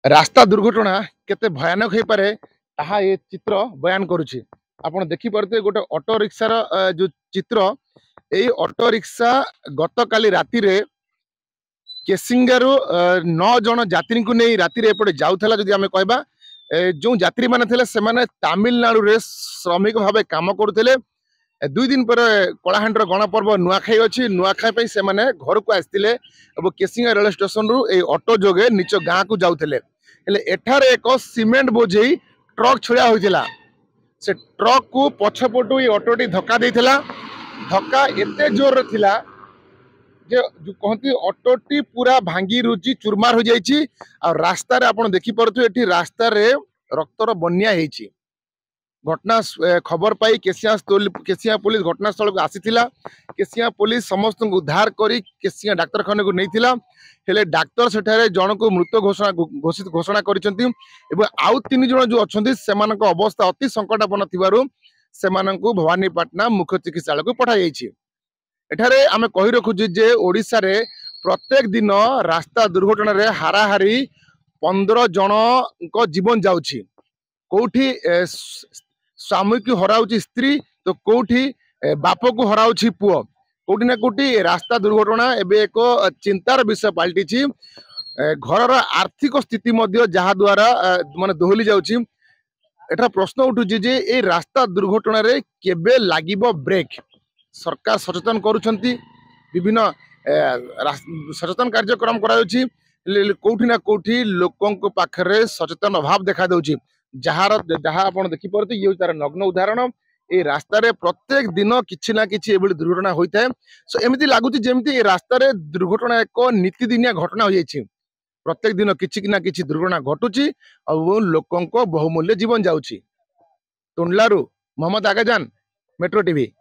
रास्ता दुर्घटना केते भयानक हो पारे ताहा ये चित्र बयान करुछि। आपण देखि परते गोटे ऑटो रिक्शार जो चित्र एई ऑटो रिक्शा गत काली राति रे केसिंगारू 9 जन यात्री को नहीं राति रे एपटे जाउथला। जदि आमे कहबा जो यात्री माने थिले से माने तमिलनाडु रे श्रमिक भाबे काम करुथिले। 2 दिन पर कलाहांडर गणपर्व नुआखाई अच्छी। नुआखाई से माने घर को आसते केसिंगा रेल स्टेशन रु ए ऑटो जोगे निज गाँ को जाउथिले। हेले एठारे एक सीमेंट बोझेई ट्रक छुड़ा होइतिला। से ट्रक को पछपटू ये ऑटोटी धक्का देइथिला। धक्का एते जोर थिला जे जो कहती ऑटोटी पूरा भांगी रुची चुरमार हो जाइछि। आ रास्ता रे आपण देखि परथु एठी रास्ता रे रक्तर बन्या हेछि। घटना खबर पाई केसिया पुलिस घटनास्थल को आसीथिला। केसिया पुलिस समस्त को उद्धार करी केसिया डाक्तरखाना को नैथिला। हेले डाक्तर सेठारे जन को मृत घोषणा करिसंती एवं आउ 3 जन जो अछंती सेमानक अवस्था अति संकटापन्न थिबारु सेमानक भवानीपाटना मुख्य चिकित्सालय को पठा जाइछि। एठारे आमे कहि रखुछि जे ओडिसा रे प्रत्येक दिन रास्ता दुर्घटना रे हाराहारी 15 जन को जीवन जाउछि। कोठी स्वामी को हराउची स्त्री तो कोठी बाप को हराउची पुओ। कोठी ना कोठी रास्ता दुर्घटना एबे एक चिंतार विषय पलटिछि। घर आर्थिक स्थिति मध्य जहा द्वारा माने दोहली जाउछि। एटा प्रश्न उठुछि जे ए रास्ता दुर्घटना रे केबे लागिबो ब्रेक। सरकार सचेतन करूछंती, विभिन्न सचेतन कार्यक्रम कराउछि। कोठी ना कोठी लोकंक पाखरे सचेतन अभाव देखा दउछि। जहाँ आपण देखि परते ये तार नग्न उदाहरण। ए रास्ता रे प्रत्येक दिन किछि ना किछि एबडी दुर्घटना होइथाय। सो एमिति लागुछि जेमिति ए रास्ता रे दुर्घटना एक नीतिदिनिया घटना हो जाइछि। प्रत्येक दिन किछि ना किछि दुर्घटना घटुछि और लोकंक बहुमूल्य जीवन जाउछि। टुंडलारू मोहम्मद आगाजान, मेट्रो टीवी।